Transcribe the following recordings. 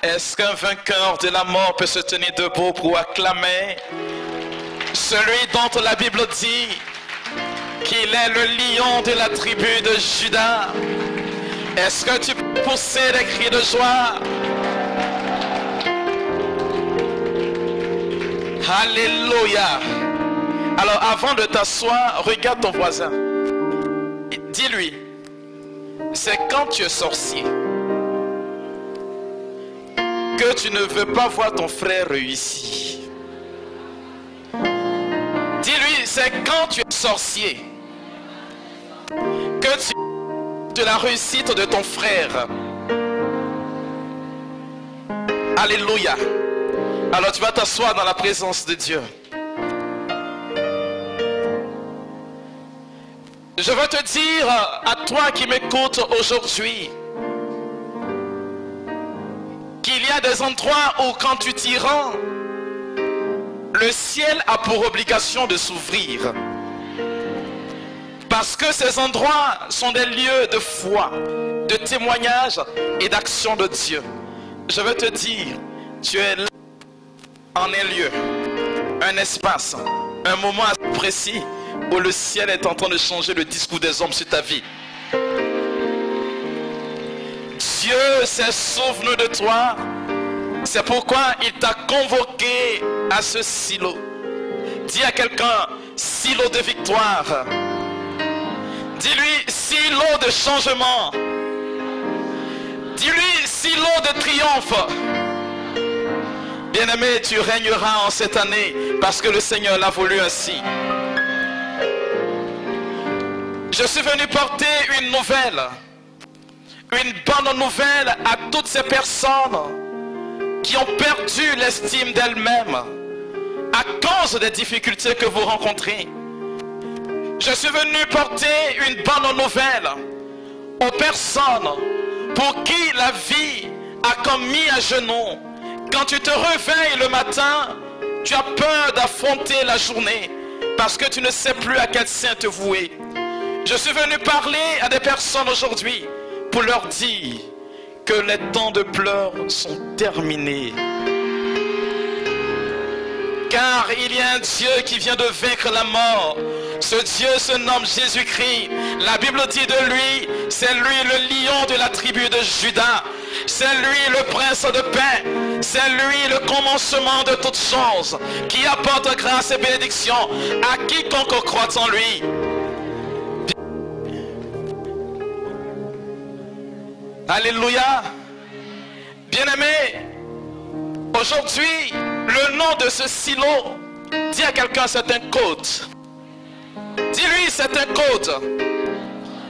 Est-ce qu'un vainqueur de la mort peut se tenir debout pour acclamer celui dont la Bible dit qu'il est le lion de la tribu de Juda? Est-ce que tu peux pousser des cris de joie? Alléluia. Alors avant de t'asseoir, regarde ton voisin. Dis-lui, c'est quand tu es sorcier que tu ne veux pas voir ton frère réussir. Dis-lui, c'est quand tu es sorcier que tu de la réussite de ton frère. Alléluia. Alors tu vas t'asseoir dans la présence de Dieu. Je veux te dire à toi qui m'écoutes aujourd'hui qu'il y a des endroits où quand tu t'y rends, le ciel a pour obligation de s'ouvrir. Parce que ces endroits sont des lieux de foi, de témoignage et d'action de Dieu. Je veux te dire, tu es là en un lieu, un espace, un moment précis où le ciel est en train de changer le discours des hommes sur ta vie. Dieu s'est souvenu de toi. C'est pourquoi il t'a convoqué à ce silo. Dis à quelqu'un, silo de victoire. Dis-lui, silo de changement. Dis-lui, silo de triomphe. Bien-aimé, tu régneras en cette année parce que le Seigneur l'a voulu ainsi. Je suis venu porter une nouvelle. Une bonne nouvelle à toutes ces personnes qui ont perdu l'estime d'elles-mêmes à cause des difficultés que vous rencontrez. Je suis venu porter une bonne nouvelle aux personnes pour qui la vie a comme mis à genoux. Quand tu te réveilles le matin, tu as peur d'affronter la journée parce que tu ne sais plus à quel saint te vouer. Je suis venu parler à des personnes aujourd'hui pour leur dire que les temps de pleurs sont terminés. Car il y a un Dieu qui vient de vaincre la mort. Ce Dieu se nomme Jésus-Christ. La Bible dit de lui, c'est lui le lion de la tribu de Juda. C'est lui le prince de paix. C'est lui le commencement de toutes choses, qui apporte grâce et bénédiction à quiconque croit en lui. Alléluia. Bien-aimé, aujourd'hui, le nom de ce silo, dis à quelqu'un, c'est un code. Dis-lui, c'est un code.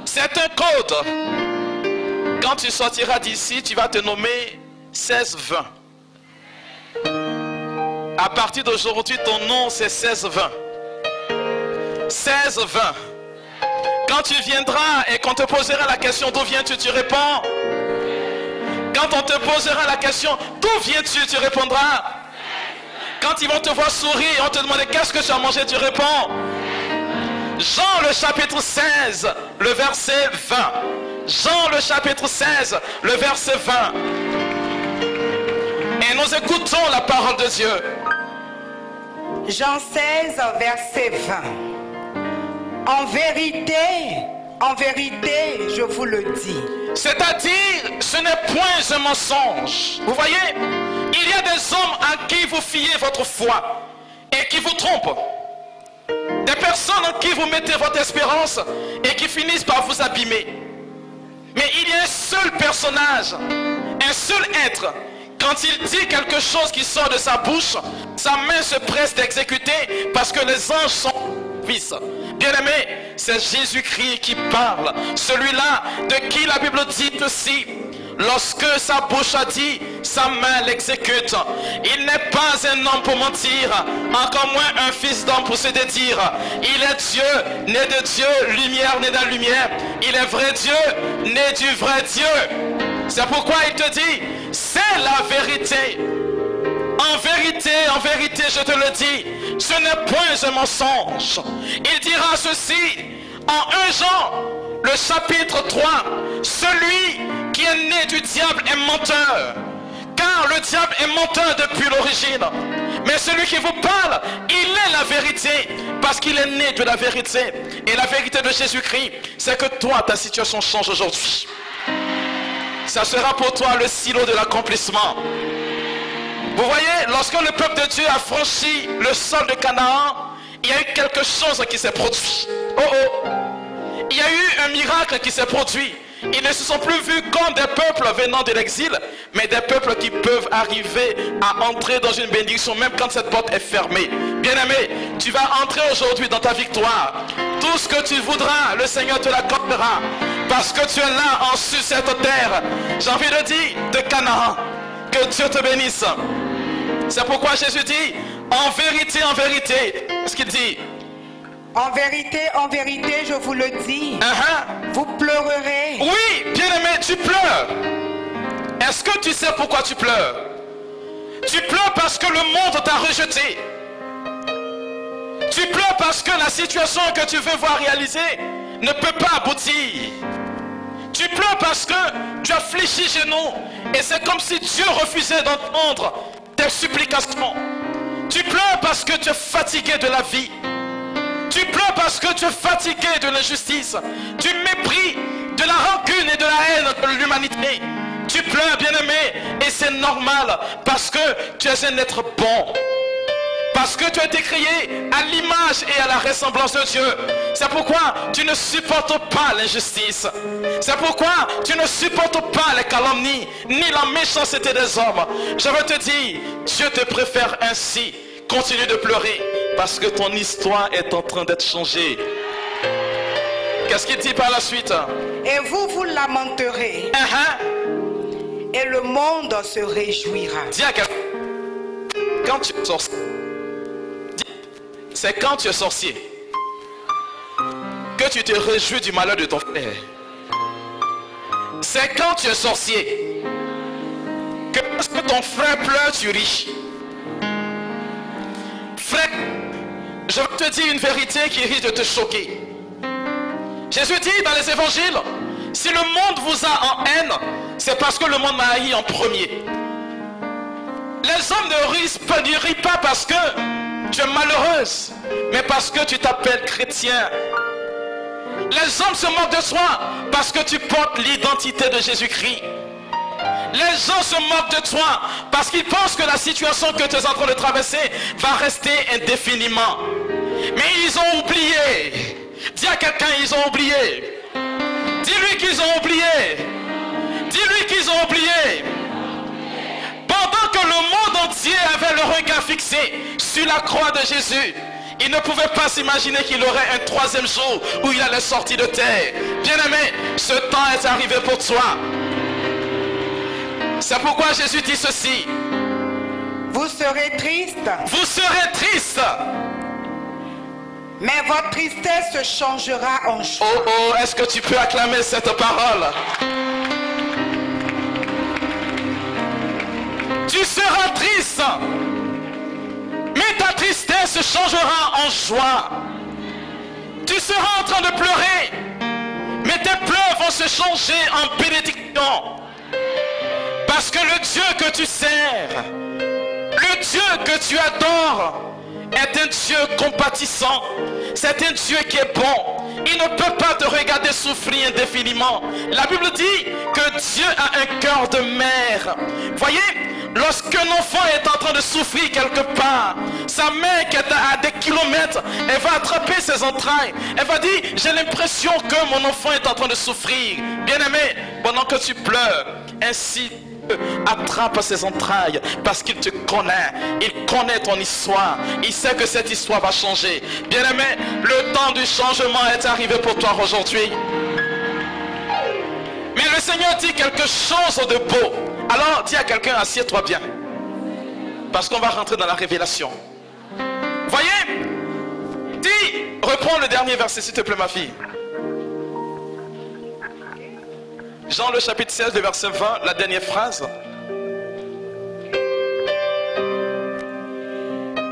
C'est un code. Quand tu sortiras d'ici, tu vas te nommer 16-20. À partir d'aujourd'hui, ton nom, c'est 16-20. 16-20. Quand tu viendras et qu'on te posera la question, d'où viens-tu, tu réponds. Quand on te posera la question, d'où viens-tu, tu répondras. Quand ils vont te voir sourire et on te demande qu'est-ce que tu as mangé, tu réponds. Jean le chapitre 16, le verset 20. Jean le chapitre 16, le verset 20. Et nous écoutons la parole de Dieu. Jean 16, verset 20. En vérité, je vous le dis. C'est-à-dire, ce n'est point un mensonge. Vous voyez, il y a des hommes en qui vous fiez votre foi et qui vous trompent. Des personnes en qui vous mettez votre espérance et qui finissent par vous abîmer. Mais il y a un seul personnage, un seul être. Quand il dit quelque chose qui sort de sa bouche, sa main se presse d'exécuter parce que les anges sont fils. Bien-aimé, c'est Jésus-Christ qui parle. Celui-là de qui la Bible dit aussi, lorsque sa bouche a dit, sa main l'exécute. Il n'est pas un homme pour mentir, encore moins un fils d'homme pour se dédire. Il est Dieu, né de Dieu, lumière, né de la lumière. Il est vrai Dieu, né du vrai Dieu. C'est pourquoi il te dit, c'est la vérité. En vérité, je te le dis, ce n'est point un mensonge. Il dira ceci en 1 Jean, le chapitre 3. Celui qui est né du diable est menteur, car le diable est menteur depuis l'origine. Mais celui qui vous parle, il est la vérité. Parce qu'il est né de la vérité. Et la vérité de Jésus-Christ, c'est que toi, ta situation change aujourd'hui. Ça sera pour toi le silo de l'accomplissement. Vous voyez, lorsque le peuple de Dieu a franchi le sol de Canaan, il y a eu quelque chose qui s'est produit. Oh oh! Il y a eu un miracle qui s'est produit. Ils ne se sont plus vus comme des peuples venant de l'exil, mais des peuples qui peuvent arriver à entrer dans une bénédiction même quand cette porte est fermée. Bien-aimé, tu vas entrer aujourd'hui dans ta victoire. Tout ce que tu voudras, le Seigneur te l'accordera. Parce que tu es là en sur cette terre. J'ai envie de dire de Canaan. Que Dieu te bénisse. C'est pourquoi Jésus dit, en vérité, est-ce qu'il dit? En vérité, je vous le dis, vous pleurerez. Oui, bien-aimé, tu pleures. Est-ce que tu sais pourquoi tu pleures? Tu pleures parce que le monde t'a rejeté. Tu pleures parce que la situation que tu veux voir réaliser ne peut pas aboutir. Tu pleures parce que tu as fléchi genoux et c'est comme si Dieu refusait d'entendre tes supplications. Tu pleures parce que tu es fatigué de la vie. Tu pleures parce que tu es fatigué de l'injustice, du mépris, de la rancune et de la haine de l'humanité. Tu pleures, bien-aimé, et c'est normal parce que tu es un être bon. Parce que tu as été créé à l'image et à la ressemblance de Dieu. C'est pourquoi tu ne supportes pas l'injustice. C'est pourquoi tu ne supportes pas les calomnies, ni la méchanceté des hommes. Je veux te dire, Dieu te préfère ainsi. Continue de pleurer parce que ton histoire est en train d'être changée. Qu'est-ce qu'il dit par la suite? Et vous vous lamenterez. Et le monde se réjouira. Dis à quelqu'un, quand tu es sorcier, c'est quand tu es sorcier que tu te réjouis du malheur de ton frère. C'est quand tu es sorcier que parce que ton frère pleure, tu ris. Frère, je vais te dire une vérité qui risque de te choquer. Jésus dit dans les évangiles, si le monde vous a en haine, c'est parce que le monde m'a haï en premier. Les hommes ne rient pas parce que tu es malheureuse, mais parce que tu t'appelles chrétien. Les hommes se moquent de toi parce que tu portes l'identité de Jésus-Christ. Les gens se moquent de toi parce qu'ils pensent que la situation que tu es en train de traverser va rester indéfiniment. Mais ils ont oublié. Dis à quelqu'un, ils ont oublié. Dis-lui qu'ils ont oublié. Dis-lui qu'ils ont oublié. Pendant que le monde entier avait le regard fixé sur la croix de Jésus, il ne pouvait pas s'imaginer qu'il aurait un troisième jour où il allait sortir de terre. Bien-aimé, ce temps est arrivé pour toi. C'est pourquoi Jésus dit ceci. Vous serez triste. Vous serez triste. Mais votre tristesse changera en joie. Oh oh, est-ce que tu peux acclamer cette parole? Tu seras triste. Mais ta tristesse changera en joie. Tu seras en train de pleurer. Mais tes pleurs vont se changer en bénédiction. Parce que le Dieu que tu sers, le Dieu que tu adores, est un Dieu compatissant. C'est un Dieu qui est bon. Il ne peut pas te regarder souffrir indéfiniment. La Bible dit que Dieu a un cœur de mère. Voyez, lorsqu'un enfant est en train de souffrir quelque part, sa mère qui est à des kilomètres, elle va attraper ses entrailles. Elle va dire, j'ai l'impression que mon enfant est en train de souffrir. Bien-aimé, pendant que tu pleures, ainsi attrape ses entrailles parce qu'il te connaît. Il connaît ton histoire. Il sait que cette histoire va changer. Bien-aimé, le temps du changement est arrivé pour toi aujourd'hui. Mais le Seigneur dit quelque chose de beau. Alors dis à quelqu'un, assieds-toi bien. Parce qu'on va rentrer dans la révélation. Voyez, dis, reprends le dernier verset s'il te plaît ma fille. Jean le chapitre 16, le verset 20, la dernière phrase.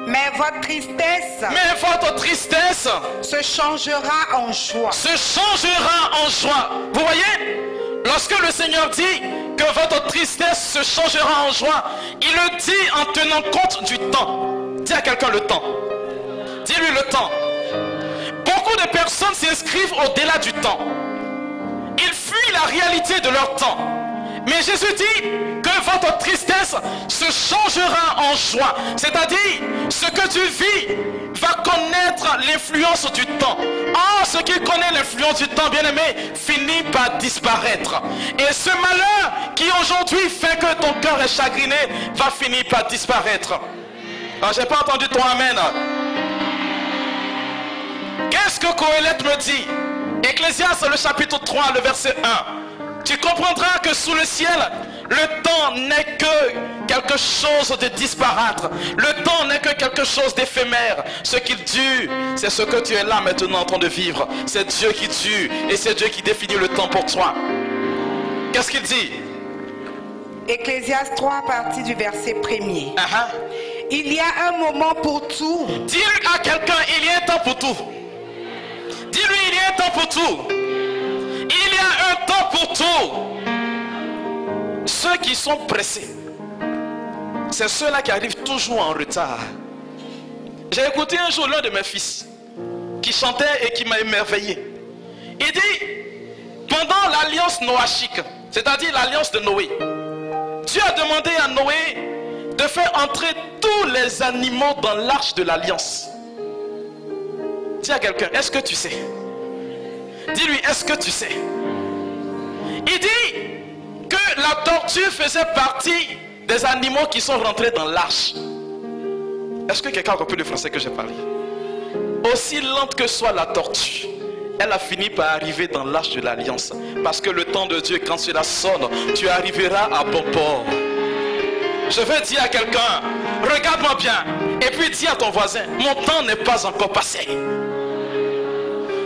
Mais votre tristesse se changera en joie. Se changera en joie. Vous voyez, lorsque le Seigneur dit que votre tristesse se changera en joie. Il le dit en tenant compte du temps. Dis à quelqu'un le temps. Dis-lui le temps. Beaucoup de personnes s'inscrivent au-delà du temps. Ils fuient la réalité de leur temps. Mais Jésus dit que votre tristesse se changera en joie. C'est-à-dire, ce que tu vis va connaître l'influence du temps. Or, ce qui connaît l'influence du temps, bien-aimé, finit par disparaître. Et ce malheur qui aujourd'hui fait que ton cœur est chagriné va finir par disparaître. Alors, j'ai pas entendu ton amen. Qu'est-ce que Qoélette me dit? Ecclésiaste, le chapitre 3, le verset 1. Tu comprendras que sous le ciel, le temps n'est que quelque chose de disparate. Le temps n'est que quelque chose d'éphémère. Ce qui dure, c'est ce que tu es là maintenant en train de vivre. C'est Dieu qui dure et c'est Dieu qui définit le temps pour toi. Qu'est-ce qu'il dit? Ecclésiaste 3, partie du verset 1er. Il y a un moment pour tout. Dis-lui à quelqu'un, il y a un temps pour tout. Dis-lui, il y a un temps pour tout. Il y a un temps pour tout. Ceux qui sont pressés, c'est ceux-là qui arrivent toujours en retard. J'ai écouté un jour l'un de mes fils qui chantait et qui m'a émerveillé. Il dit, pendant l'alliance noachique, c'est-à-dire l'alliance de Noé, Dieu a demandé à Noé de faire entrer tous les animaux dans l'arche de l'alliance. Dis à quelqu'un, est-ce que tu sais? Dis-lui, est-ce que tu sais? Il dit que la tortue faisait partie des animaux qui sont rentrés dans l'arche. Est-ce que quelqu'un a compris le français que j'ai parlé? Aussi lente que soit la tortue, elle a fini par arriver dans l'arche de l'alliance. Parce que le temps de Dieu, quand cela sonne, tu arriveras à bon port. Je veux dire à quelqu'un, regarde-moi bien. Et puis dis à ton voisin, mon temps n'est pas encore passé.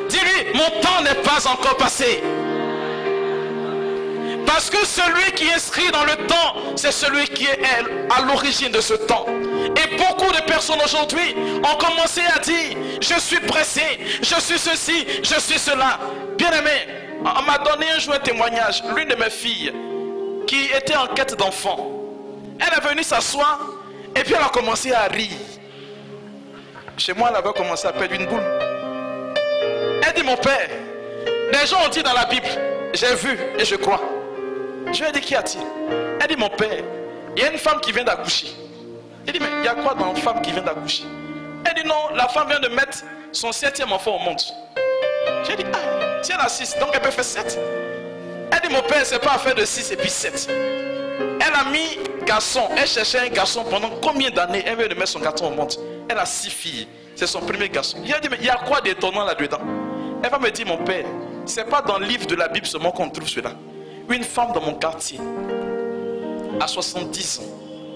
Dis-lui, mon temps n'est pas encore passé. Parce que celui qui est inscrit dans le temps, c'est celui qui est à l'origine de ce temps. Et beaucoup de personnes aujourd'hui ont commencé à dire, je suis pressé, je suis ceci, je suis cela. Bien aimé, on m'a donné un jour un témoignage. L'une de mes filles qui était en quête d'enfant, elle est venue s'asseoir et puis elle a commencé à rire. Chez moi, elle avait commencé à perdre une boule. Elle dit, mon père, les gens ont dit dans la Bible, j'ai vu et je crois. Je lui ai dit, qu'y a-t-il? Elle dit, mon père, il y a une femme qui vient d'accoucher. Il dit, mais il y a quoi dans une femme qui vient d'accoucher? Elle dit, non, la femme vient de mettre son 7e enfant au monde. J'ai dit, ah, si elle a 6, donc elle peut faire 7. Elle dit, mon père, c'est pas affaire de 6 et puis 7. Elle a mis garçon, elle cherchait un garçon pendant combien d'années? Elle vient de mettre son garçon au monde. Elle a 6 filles, c'est son premier garçon. Il a dit, mais il y a quoi d'étonnant là-dedans? Elle va me dire, mon père, c'est pas dans le livre de la Bible seulement qu'on trouve cela. Une femme dans mon quartier, à 70 ans,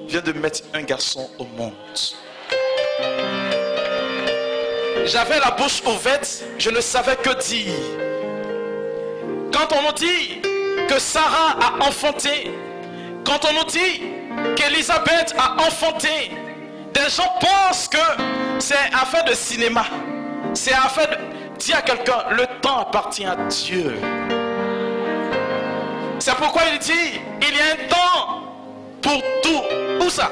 vient de mettre un garçon au monde. J'avais la bouche ouverte, je ne savais que dire. Quand on nous dit que Sarah a enfanté, quand on nous dit qu'Élisabeth a enfanté, des gens pensent que c'est affaire de cinéma. C'est affaire de... Dis à quelqu'un, le temps appartient à Dieu. C'est pourquoi il dit, il y a un temps pour tout. Où ça?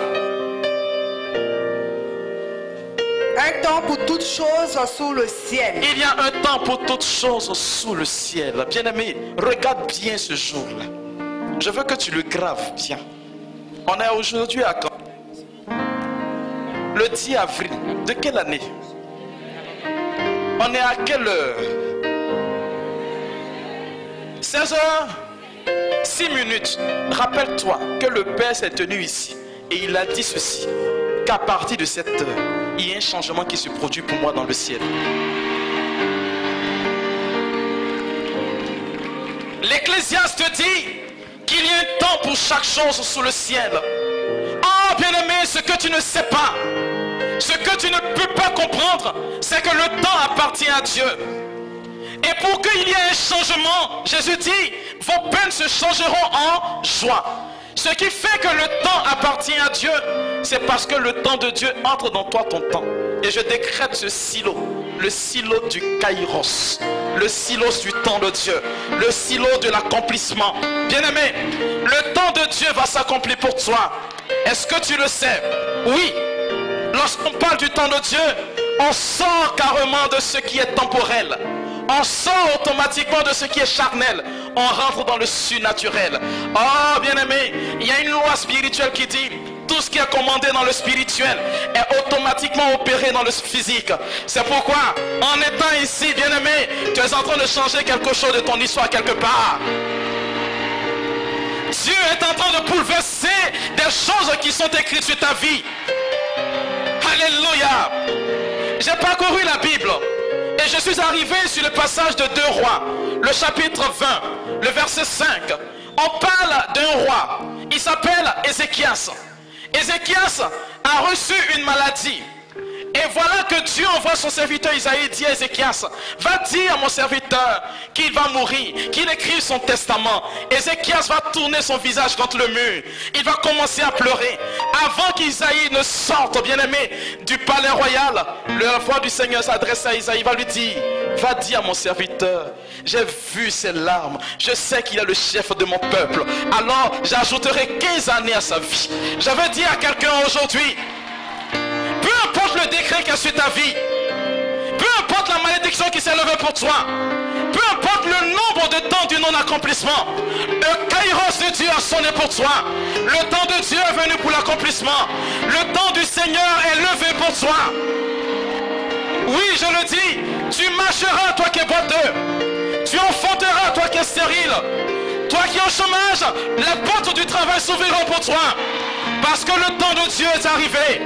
Un temps pour toutes choses sous le ciel. Il y a un temps pour toutes choses sous le ciel. Bien-aimé, regarde bien ce jour-là. Je veux que tu le graves bien. On est aujourd'hui à quand? Le 10 avril. De quelle année? On est à quelle heure? 16h06. Rappelle-toi que le Père s'est tenu ici et il a dit ceci, qu'à partir de cette heure, il y a un changement qui se produit pour moi dans le ciel. L'Ecclésiaste dit qu'il y a un temps pour chaque chose sous le ciel. Oh bien-aimé, ce que tu ne sais pas, ce que tu ne peux pas comprendre, c'est que le temps appartient à Dieu. Et pour qu'il y ait un changement, Jésus dit, vos peines se changeront en joie. Ce qui fait que le temps appartient à Dieu, c'est parce que le temps de Dieu entre dans toi, ton temps. Et je décrète ce silo, le silo du Kairos. le silo du temps de Dieu, le silo de l'accomplissement. Bien-aimé, le temps de Dieu va s'accomplir pour toi. Est-ce que tu le sais? Oui. Lorsqu'on parle du temps de Dieu, on sort carrément de ce qui est temporel. On sort automatiquement de ce qui est charnel. On rentre dans le surnaturel. Oh, bien-aimé, il y a une loi spirituelle qui dit tout ce qui est commandé dans le spirituel est automatiquement opéré dans le physique. C'est pourquoi, en étant ici, bien-aimé, tu es en train de changer quelque chose de ton histoire quelque part. Dieu est en train de bouleverser des choses qui sont écrites sur ta vie. Alléluia. J'ai parcouru la Bible et je suis arrivé sur le passage de 2 Rois, le chapitre 20, le verset 5. On parle d'un roi, il s'appelle Ézéchias. Ézéchias a reçu une maladie. Et voilà que Dieu envoie son serviteur Isaïe, dit à Ézéchias, va dire à mon serviteur qu'il va mourir, qu'il écrive son testament. Ézéchias va tourner son visage contre le mur. Il va commencer à pleurer. Avant qu'Isaïe ne sorte, bien-aimé, du palais royal, la voix du Seigneur s'adresse à Isaïe, va lui dire, va dire à mon serviteur, j'ai vu ses larmes, je sais qu'il est le chef de mon peuple, alors j'ajouterai 15 années à sa vie. Je veux dire à quelqu'un aujourd'hui, peu importe le décret qui est sur ta vie, peu importe la malédiction qui s'est levée pour toi, peu importe le nombre de temps du non-accomplissement, le kairos de Dieu a sonné pour toi. Le temps de Dieu est venu pour l'accomplissement. Le temps du Seigneur est levé pour toi. Oui, je le dis, tu marcheras toi qui es boiteux, tu enfanteras toi qui es stérile, toi qui es au chômage, les portes du travail s'ouvriront pour toi, parce que le temps de Dieu est arrivé.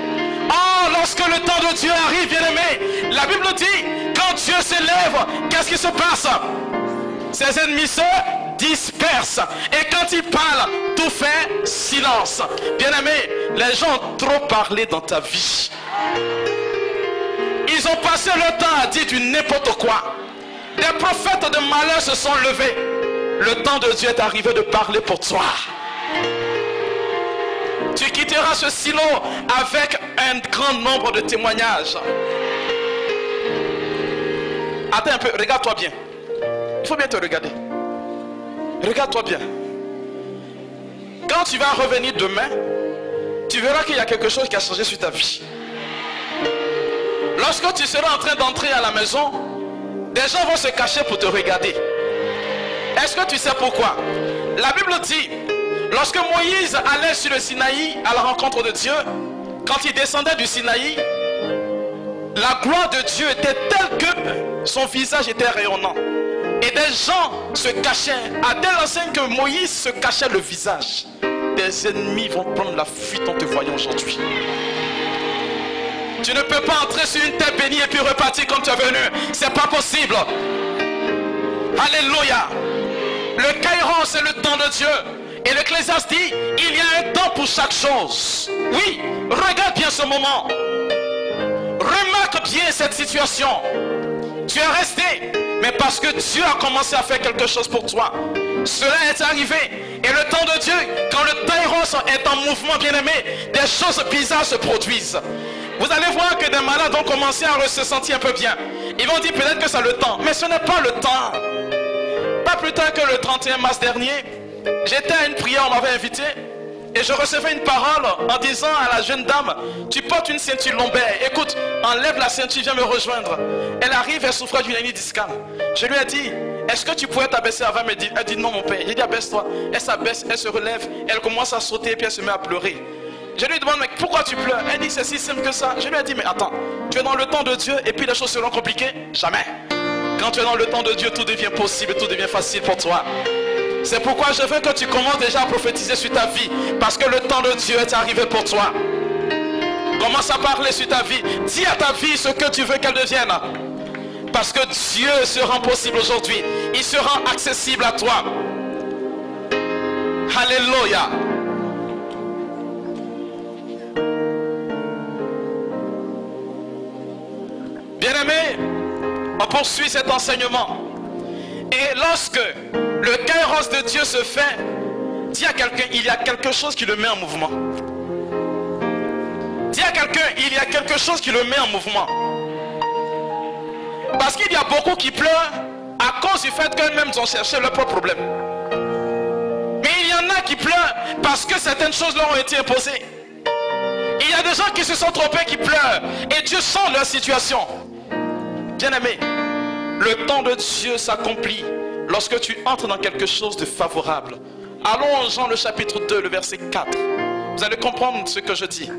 Oh, lorsque le temps de Dieu arrive, bien-aimé, la Bible dit, quand Dieu s'élève, qu'est-ce qui se passe? Ses ennemis se dispersent. Et quand il parle, tout fait silence. Bien-aimé, les gens ont trop parlé dans ta vie. Ils ont passé le temps à dire du n'importe quoi. Des prophètes de malheur se sont levés. Le temps de Dieu est arrivé de parler pour toi. Tu quitteras ce silo avec un grand nombre de témoignages. Attends un peu, regarde-toi bien. Il faut bien te regarder. Regarde-toi bien. Quand tu vas revenir demain, tu verras qu'il y a quelque chose qui a changé sur ta vie. Lorsque tu seras en train d'entrer à la maison, des gens vont se cacher pour te regarder. Est-ce que tu sais pourquoi? La Bible dit, lorsque Moïse allait sur le Sinaï à la rencontre de Dieu, quand il descendait du Sinaï, la gloire de Dieu était telle que son visage était rayonnant. Et des gens se cachaient, à telle enseigne que Moïse se cachait le visage. Des ennemis vont prendre la fuite en te voyant aujourd'hui. Tu ne peux pas entrer sur une terre bénie et puis repartir comme tu es venu. C'est pas possible. Alléluia. Le kairos, c'est le temps de Dieu. Et l'Ecclésiaste dit, il y a un temps pour chaque chose. Oui, regarde bien ce moment. Remarque bien cette situation. Tu es resté, mais parce que Dieu a commencé à faire quelque chose pour toi. Cela est arrivé. Et le temps de Dieu, quand le kairos est en mouvement, bien-aimé, des choses bizarres se produisent. Vous allez voir que des malades ont commencé à se sentir un peu bien. Ils vont dire peut-être que c'est le temps. Mais ce n'est pas le temps. Pas plus tard que le 31 mars dernier, j'étais à une prière, on m'avait invité. Et je recevais une parole en disant à la jeune dame, tu portes une ceinture lombaire. Écoute, enlève la ceinture, viens me rejoindre. Elle arrive, elle souffrait d'une hernie discale. Je lui ai dit, est-ce que tu pourrais t'abaisser avant? Elle dit non mon père. J'ai dit abaisse-toi. Elle s'abaisse, elle se relève, elle commence à sauter et puis elle se met à pleurer. Je lui demande, mais pourquoi tu pleures? Elle dit, c'est si simple que ça. Je lui ai dit, mais attends, tu es dans le temps de Dieu et puis les choses seront compliquées? Jamais. Quand tu es dans le temps de Dieu, tout devient possible, tout devient facile pour toi. C'est pourquoi je veux que tu commences déjà à prophétiser sur ta vie. Parce que le temps de Dieu est arrivé pour toi. Commence à parler sur ta vie. Dis à ta vie ce que tu veux qu'elle devienne. Parce que Dieu se rend possible aujourd'hui. Il se rend accessible à toi. Alléluia. Bien-aimé, on poursuit cet enseignement. Et lorsque le kairos de Dieu se fait, dis à quelqu'un, il y a quelque chose qui le met en mouvement. Dis à quelqu'un, il y a quelque chose qui le met en mouvement. Parce qu'il y a beaucoup qui pleurent à cause du fait qu'elles-mêmes ont cherché leur propre problème. Mais il y en a qui pleurent parce que certaines choses leur ont été imposées. Il y a des gens qui se sont trompés, qui pleurent. Et Dieu sent leur situation. Bien-aimé, le temps de Dieu s'accomplit lorsque tu entres dans quelque chose de favorable. Allons en Jean le chapitre 2, le verset 4. Vous allez comprendre ce que je dis.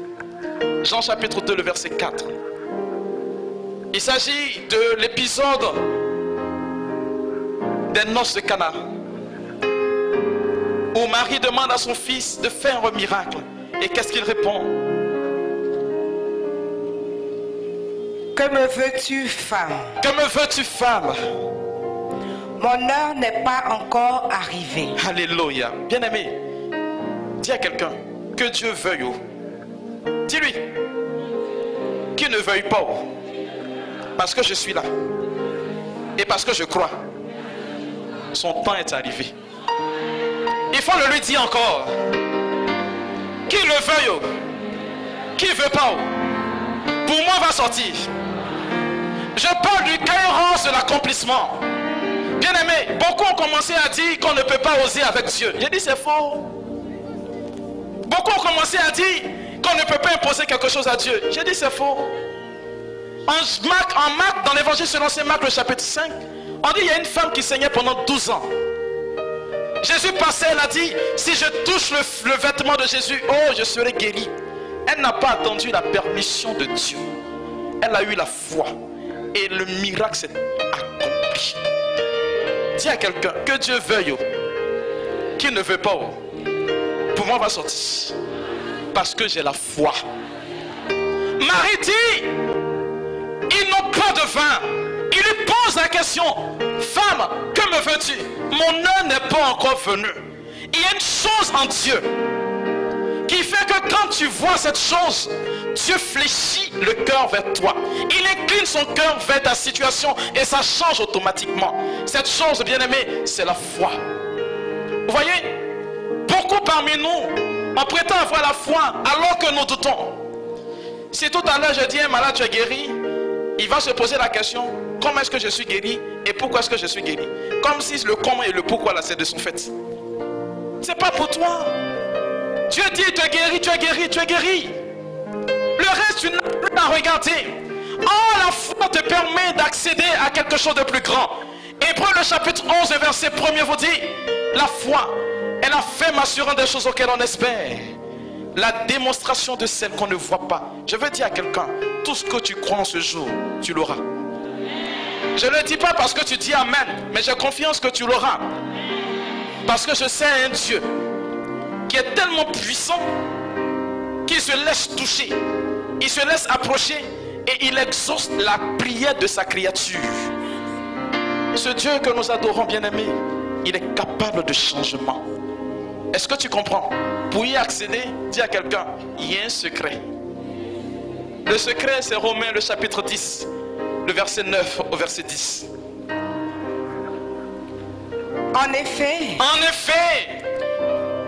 Jean chapitre 2, le verset 4. Il s'agit de l'épisode des noces de Cana, où Marie demande à son fils de faire un miracle. Et qu'est-ce qu'il répond? Que me veux-tu, femme? Que me veux-tu, femme? Mon heure n'est pas encore arrivée. Alléluia. Bien-aimé, dis à quelqu'un que Dieu veuille. Oh. Dis-lui qu'il ne veuille pas. Oh. Parce que je suis là. Et parce que je crois. Son temps est arrivé. Il faut le lui dire encore. Qui le veuille. Oh. Qui veut pas. Oh. Pour moi va sortir. Je parle du kairos de l'accomplissement. Bien-aimé, beaucoup ont commencé à dire qu'on ne peut pas oser avec Dieu. J'ai dit c'est faux. Beaucoup ont commencé à dire qu'on ne peut pas imposer quelque chose à Dieu. J'ai dit c'est faux. En Marc, dans l'évangile selon saint Marc, le chapitre 5, on dit il y a une femme qui saignait pendant 12 ans. Jésus passait, elle a dit, si je touche le vêtement de Jésus, oh, je serai guéri. Elle n'a pas attendu la permission de Dieu. Elle a eu la foi. Et le miracle s'est accompli. Dis à quelqu'un que Dieu veuille, oh, qu'il ne veut pas, oh, pour moi va sortir. Parce que j'ai la foi. Marie dit, ils n'ont pas de vin. Il lui pose la question, femme, que me veux-tu? Mon heure n'est pas encore venue. Il y a une chose en Dieu qui fait que quand tu vois cette chose, Dieu fléchit le cœur vers toi. Il incline son cœur vers ta situation et ça change automatiquement. Cette chose, bien-aimé, c'est la foi. Vous voyez, beaucoup parmi nous, on prétend avoir la foi alors que nous doutons. Si tout à l'heure je dis à un malade, tu es guéri, il va se poser la question, comment est-ce que je suis guéri et pourquoi est-ce que je suis guéri? Comme si le comment et le pourquoi là, c'est de son fait. C'est pas pour toi. Dieu dit, tu es guéri, tu es guéri, tu es guéri. Le reste, tu n'as plus à regarder. Oh, la foi te permet d'accéder à quelque chose de plus grand. Hébreux le chapitre 11, verset 1er vous dit, la foi est la ferme assurance des choses auxquelles on espère. La démonstration de celles qu'on ne voit pas. Je veux dire à quelqu'un, tout ce que tu crois en ce jour, tu l'auras. Je ne le dis pas parce que tu dis Amen, mais j'ai confiance que tu l'auras. Parce que je sais un Dieu qui est tellement puissant qu'il se laisse toucher, il se laisse approcher et il exauce la prière de sa créature. Ce Dieu que nous adorons, bien-aimé, il est capable de changement. Est-ce que tu comprends? Pour y accéder, dis à quelqu'un, il y a un secret. Le secret, c'est Romains le chapitre 10, le verset 9 au verset 10. En effet,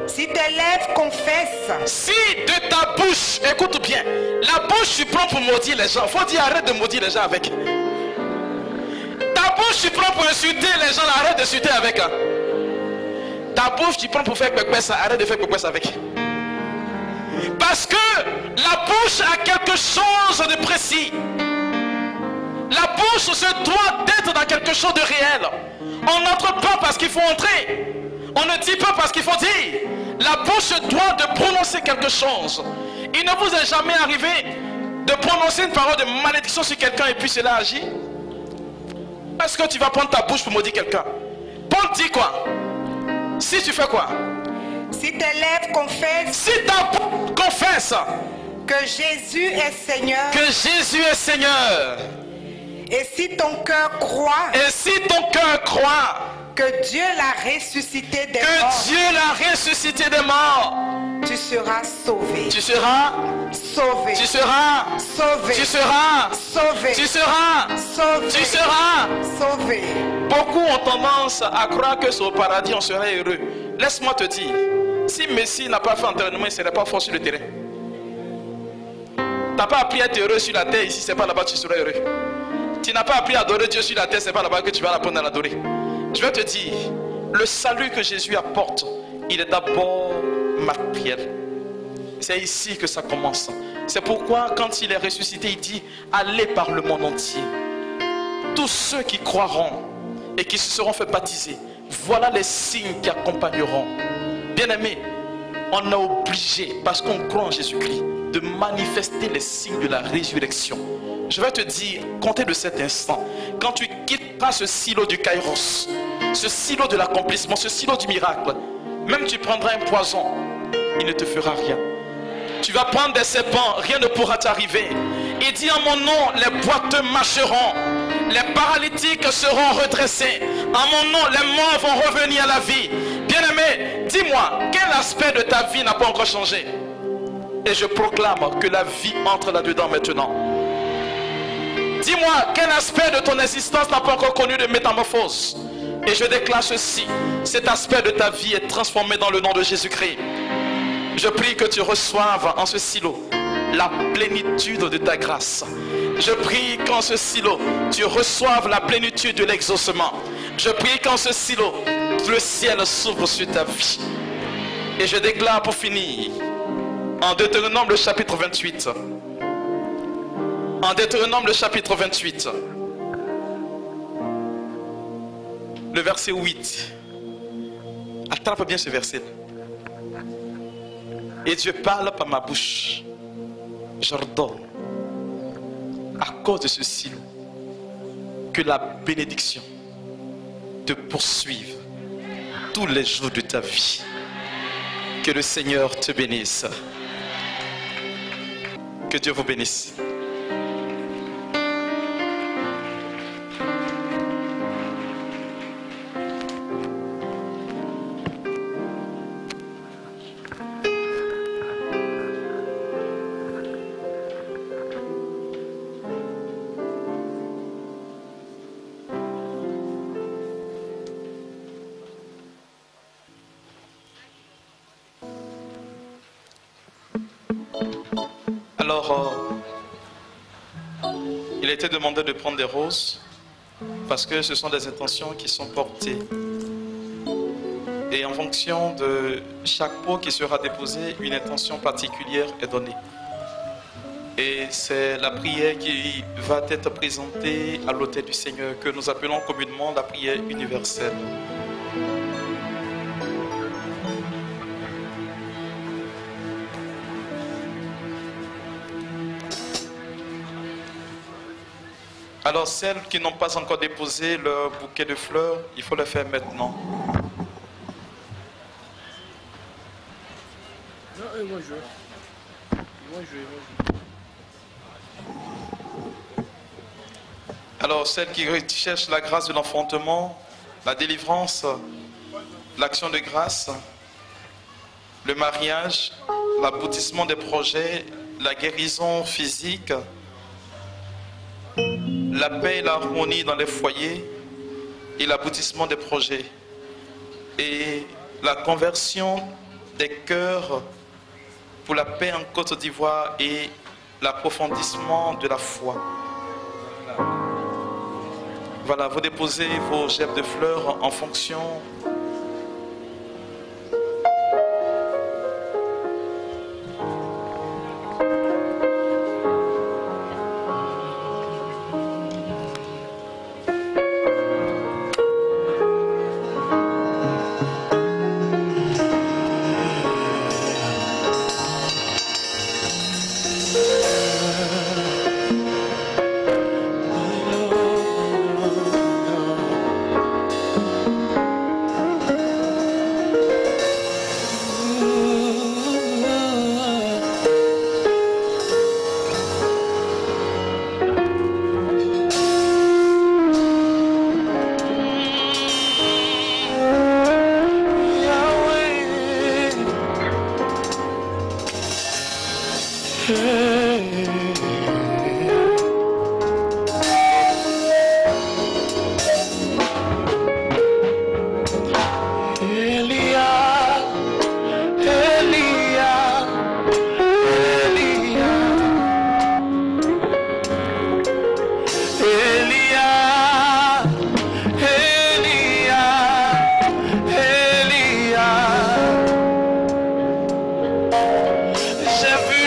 si tes lèvres confessent, si de ta bouche, écoute bien, la bouche tu prends pour maudire les gens. Faut dire arrête de maudire les gens avec. Ta bouche tu prends pour insulter les gens, arrête d'insulter avec. Ta bouche tu prends pour faire pépès, arrête de faire pépès avec. Parce que la bouche a quelque chose de précis. La bouche se doit d'être dans quelque chose de réel. On n'entre pas parce qu'il faut entrer. On ne dit pas parce qu'il faut dire. La bouche se doit de prononcer quelque chose. Il ne vous est jamais arrivé de prononcer une parole de malédiction sur quelqu'un et puis cela agit? Est-ce que tu vas prendre ta bouche pour maudire quelqu'un? Paul dit quoi? Si tu fais quoi? Si tes lèvres confessent, si ta bouche confesse que Jésus est Seigneur, que Jésus est Seigneur, et si ton cœur croit, que Dieu l'a ressuscité des morts, tu seras sauvé. Tu seras sauvé. Tu seras sauvé. Tu seras sauvé. Tu seras sauvé. Tu seras sauvé. Beaucoup ont tendance à croire que sur le paradis on serait heureux. Laisse-moi te dire, si Messie n'a pas fait entraînement, il ne serait pas fort sur le terrain. Tu n'as pas appris à être heureux sur la terre ici, c'est pas là-bas que tu seras heureux. Tu n'as pas appris à adorer Dieu sur la terre, c'est pas là-bas que tu vas apprendre à l'adorer. Je vais te dire, le salut que Jésus apporte, il est d'abord matériel. C'est ici que ça commence. C'est pourquoi quand il est ressuscité, il dit, allez par le monde entier. Tous ceux qui croiront et qui se seront fait baptiser, voilà les signes qui accompagneront. Bien-aimés, on est obligé, parce qu'on croit en Jésus-Christ, de manifester les signes de la résurrection. Je vais te dire, comptez de cet instant, quand tu quitteras ce silo du Kairos, ce silo de l'accomplissement, ce silo du miracle, même tu prendras un poison, il ne te fera rien. Tu vas prendre des serpents, rien ne pourra t'arriver. Il dit en mon nom, les boiteux marcheront, les paralytiques seront redressés. En mon nom, les morts vont revenir à la vie. Bien-aimé, dis-moi, quel aspect de ta vie n'a pas encore changé? Et je proclame que la vie entre là-dedans maintenant. Dis-moi, quel aspect de ton existence n'a pas encore connu de métamorphose? Et je déclare ceci, cet aspect de ta vie est transformé dans le nom de Jésus-Christ. Je prie que tu reçoives en ce silo la plénitude de ta grâce. Je prie qu'en ce silo, tu reçoives la plénitude de l'exaucement. Je prie qu'en ce silo, le ciel s'ouvre sur ta vie. Et je déclare pour finir, en Deutéronome le chapitre 28, en Deutéronome le chapitre 28, le verset 8, attrape bien ce verset. Et Dieu parle par ma bouche. J'ordonne, à cause de ce silo, que la bénédiction te poursuive tous les jours de ta vie. Que le Seigneur te bénisse. Que Dieu vous bénisse. Alors, il a été demandé de prendre des roses parce que ce sont des intentions qui sont portées. Et en fonction de chaque pot qui sera déposé, une intention particulière est donnée. Et c'est la prière qui va être présentée à l'autel du Seigneur, que nous appelons communément la prière universelle. Alors celles qui n'ont pas encore déposé leur bouquet de fleurs, il faut le faire maintenant. Non, ils vont jouer. Alors celles qui cherchent la grâce de l'enfantement, la délivrance, l'action de grâce, le mariage, l'aboutissement des projets, la guérison physique, la paix et l'harmonie dans les foyers et l'aboutissement des projets et la conversion des cœurs pour la paix en Côte d'Ivoire et l'approfondissement de la foi. Voilà, vous déposez vos gerbes de fleurs en fonction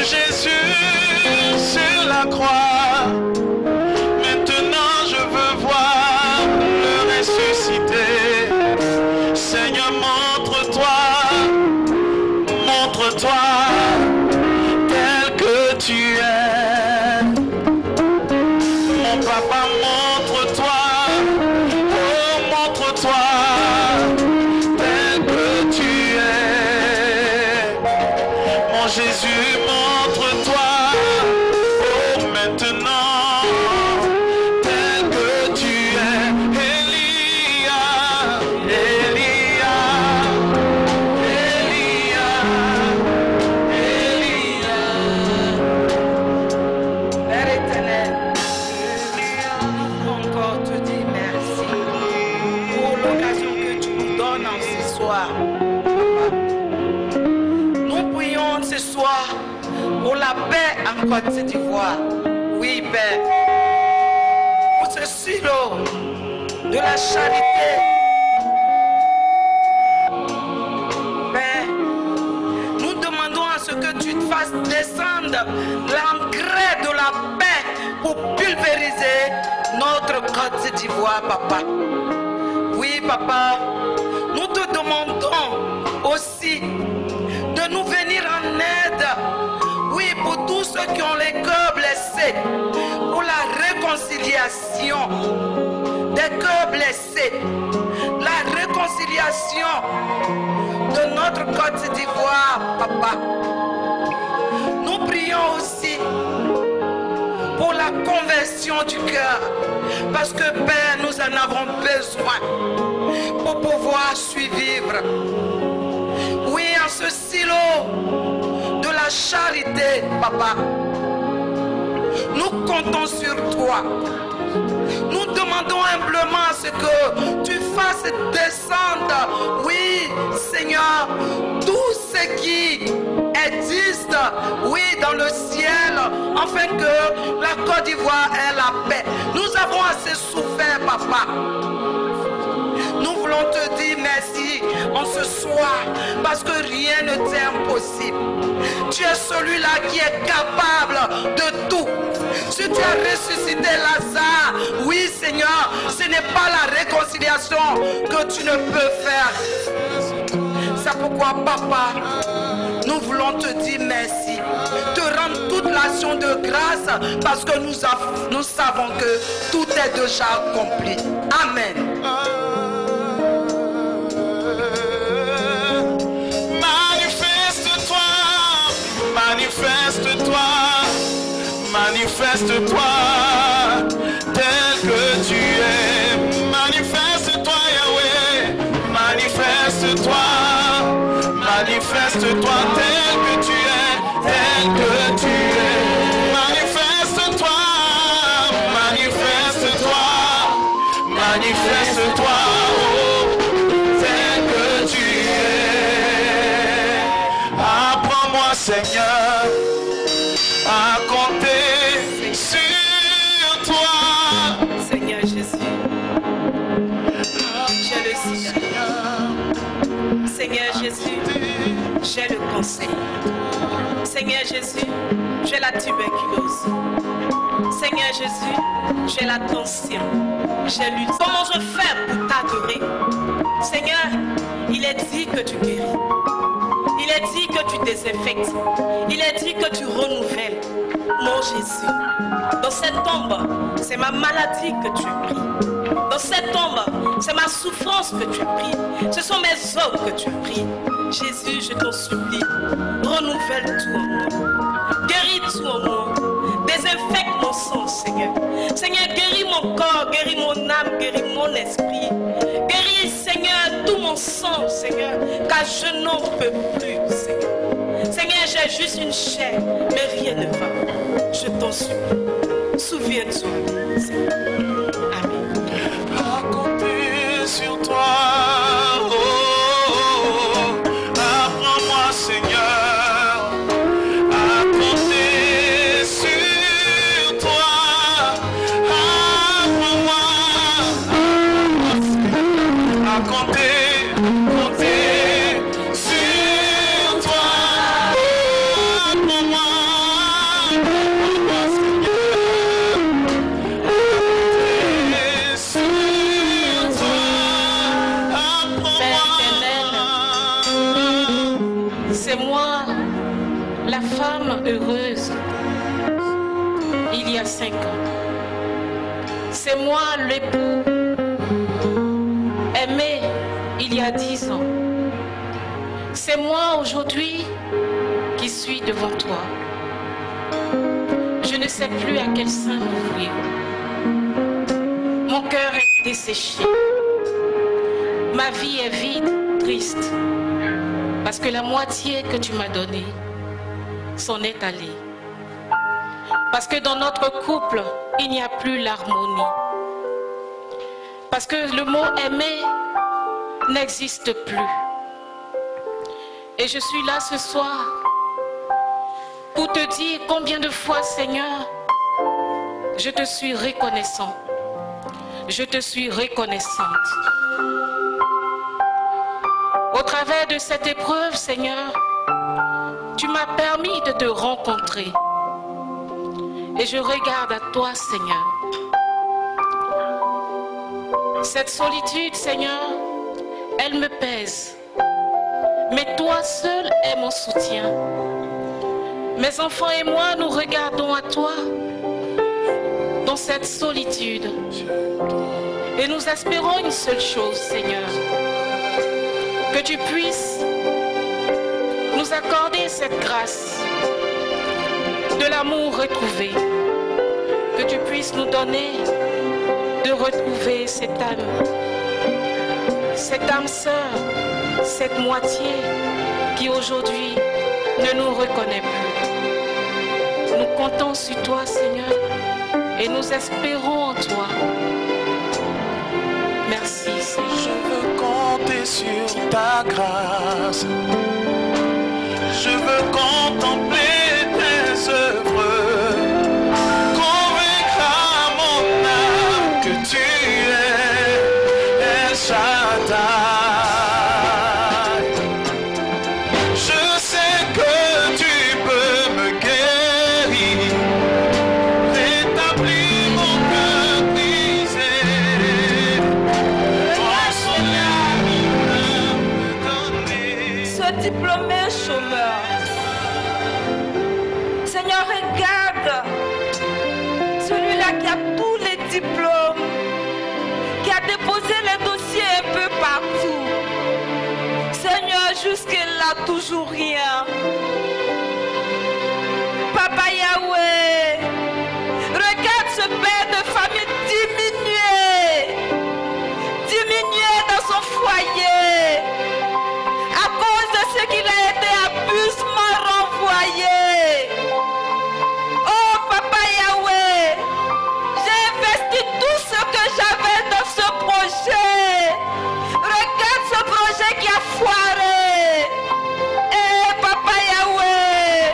Jésus sur la croix. Maintenant je veux voir le ressusciter. Seigneur, montre-toi tel que tu es. Mon papa, montre-toi, oh montre-toi tel que tu es. Mon Jésus, montre-toi, oh maintenant tel que tu es. Elia, Elia, Père éternel, encore te dire merci pour l'occasion que tu nous donnes en ce soir. Nous prions ce soir pour la paix en Côte d'Ivoire. Oui, Père. Pour ce silo de la charité. Père, nous demandons à ce que tu te fasses descendre l'engrais de la paix pour pulvériser notre Côte d'Ivoire, papa. Oui, papa, nous te demandons aussi de nous venir en aide. Oui, pour tous ceux qui ont les cœurs blessés, pour la réconciliation des cœurs blessés, la réconciliation de notre Côte d'Ivoire, papa. Nous prions aussi pour la conversion du cœur, parce que Père, nous en avons besoin pour pouvoir suivre. Oui, en ce silo de la charité, papa, nous comptons sur toi. Nous demandons humblement à ce que tu fasses descendre, oui, Seigneur, tout ce qui existe, oui, dans le ciel, afin que la Côte d'Ivoire ait la paix. Nous avons assez souffert, papa. Nous voulons te dire merci en ce soir, parce que rien ne t'est impossible. Tu es celui-là qui est capable de tout. Si tu as ressuscité Lazare, oui Seigneur, ce n'est pas la réconciliation que tu ne peux faire. C'est pourquoi, papa, nous voulons te dire merci, te rendre toute l'action de grâce, parce que nous savons que tout est déjà accompli. Amen. Manifeste-toi tel que tu es. Manifeste-toi, Yahweh. Manifeste-toi. Manifeste-toi tel que tu es. Tel que tu es. Manifeste-toi. Manifeste-toi. Manifeste-toi. Oh, tel que tu es. Apprends-moi, Seigneur, à compter sur toi. Seigneur Jésus, j'ai le sida. Seigneur Jésus, j'ai le cancer. Seigneur Jésus, j'ai la tuberculose. Seigneur Jésus, j'ai la tension. J'ai lu. Comment je fais pour t'adorer? Seigneur, il est dit que tu guéris. Il est dit que tu désinfectes. Il est dit que tu renouvelles. Mon Jésus, dans cette tombe, c'est ma maladie que tu as pris. Dans cette tombe, c'est ma souffrance que tu as pris. Ce sont mes os que tu as pris. Jésus, je t'en supplie, renouvelle tout en moi. Guéris tout en moi. Désinfecte mon sang, Seigneur. Seigneur, guéris mon corps, guéris mon âme, guéris mon esprit. Guéris, Seigneur, tout mon sang, Seigneur, car je n'en peux plus, Seigneur. Seigneur, j'ai juste une chair, mais rien ne va. Je t'en supplie. Souviens-toi, Seigneur. Amen. À compter sur toi. Apprends-moi, Seigneur, à compter sur toi. Apprends-moi à compter sur toi. Apprends-moi la femme heureuse il y a 5 ans. C'est moi l'époux aimé il y a 10 ans. C'est moi aujourd'hui qui suis devant toi. Je ne sais plus à quel sein m'ouvrir. Mon cœur est desséché. Ma vie est vide, triste. Parce que la moitié que tu m'as donnée s'en est allée. Parce que dans notre couple, il n'y a plus l'harmonie. Parce que le mot aimer n'existe plus. Et je suis là ce soir pour te dire combien de fois, Seigneur, je te suis reconnaissant. Je te suis reconnaissante. Au travers de cette épreuve, Seigneur, tu m'as permis de te rencontrer. Et je regarde à toi, Seigneur. Cette solitude, Seigneur, elle me pèse. Mais toi seul es mon soutien. Mes enfants et moi, nous regardons à toi dans cette solitude. Et nous espérons une seule chose, Seigneur. Que tu puisses nous accorder cette grâce de l'amour retrouvé. Que tu puisses nous donner de retrouver cette âme sœur, cette moitié qui aujourd'hui ne nous reconnaît plus. Nous comptons sur toi, Seigneur, et nous espérons en toi. Merci, Seigneur. Je veux compter sur ta grâce. Je veux contempler tes œuvres. Convaincre à mon âme que tu es El Shaddai. Je sais que tu peux me guérir, rétablir mon cœur brisé, Ce diplômé chômeur, Seigneur, regarde celui-là qui a tous les diplômes, qui a déposé les dossiers un peu partout. Seigneur, jusque-là, toujours rien. Papa Yahweh, regarde ce père de famille diminué dans son foyer, à cause de ce qu'il a été abusivement renvoyé. Oh Papa Yahweh, j'ai investi tout ce que j'avais dans ce projet. Regarde ce projet qui a foiré. Eh Papa Yahweh,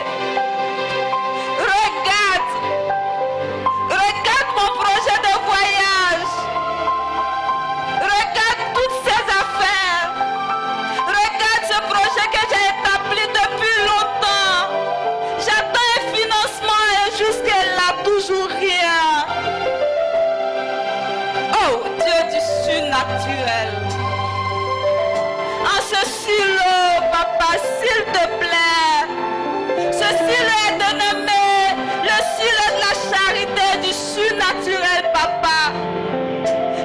regarde mon projet de voyage. Regarde toutes ces affaires. Regarde ce projet que j'ai établi depuis longtemps. J'attends un financement et jusque-là, toujours rien. Oh, Dieu du surnaturel. En ce silo, papa, s'il te plaît. Ce silo est dénommé le silo de la charité du surnaturel, papa.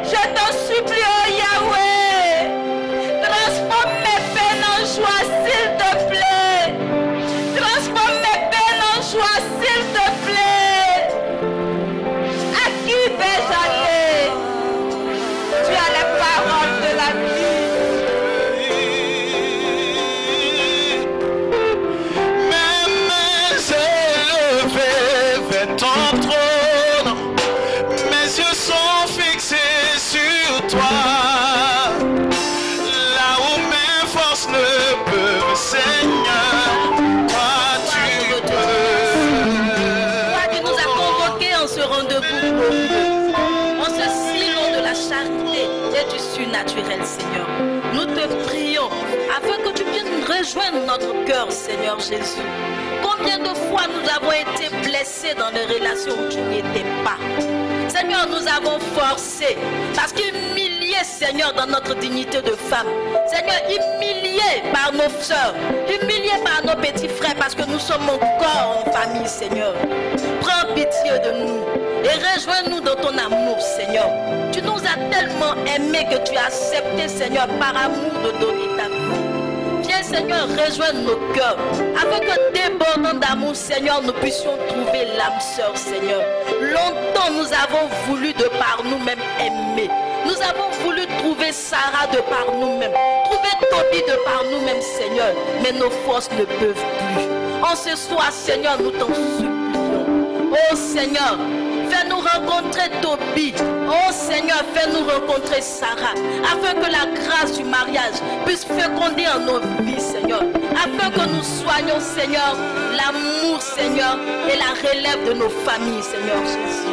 Je t'en supplie, oh Yahweh, transforme mes peines en joie, s'il te plaît. Transforme mes peines en joie, s'il te plaît. À qui vais-je aller? Tu as les paroles de la vie. Mes mains élevées vers ton trône, mes yeux sont fixés sur toi. Là où mes forces ne peuvent, Seigneur, toi tu peux. Toi qui nous as convoqués en ce rendez-vous glorieux, en ce silo de la charité et du surnaturel, Seigneur. Nous te prions afin que tu viennes rejoindre notre cœur, Seigneur Jésus. Combien de fois nous avons été blessés dans des relations où tu n'étais pas. Seigneur, nous avons forcé parce qu'humiliés Seigneur, dans notre dignité de femme. Seigneur, humiliés par nos soeurs, humiliés par nos petits frères, parce que nous sommes encore en famille, Seigneur. Prends pitié de nous et rejoins-nous dans ton amour, Seigneur. Tu nous as tellement aimés que tu as accepté, Seigneur, par amour de donner ta vie. Viens, Seigneur, rejoindre nos cœurs, afin que débordant d'amour, Seigneur, nous puissions trouver l'âme sœur, Seigneur. Longtemps, nous avons voulu de par nous-mêmes aimer. Nous avons voulu trouver Sarah de par nous-mêmes, trouver Toby de par nous-mêmes, Seigneur. Mais nos forces ne peuvent plus. En ce soir, Seigneur, nous t'en supplions. Oh Seigneur, fais-nous rencontrer Toby. Oh Seigneur, fais-nous rencontrer Sarah, afin que la grâce du mariage puisse féconder en nos vies, Seigneur. Afin que nous soyons, Seigneur, l'amour, Seigneur, et la relève de nos familles, Seigneur Jésus.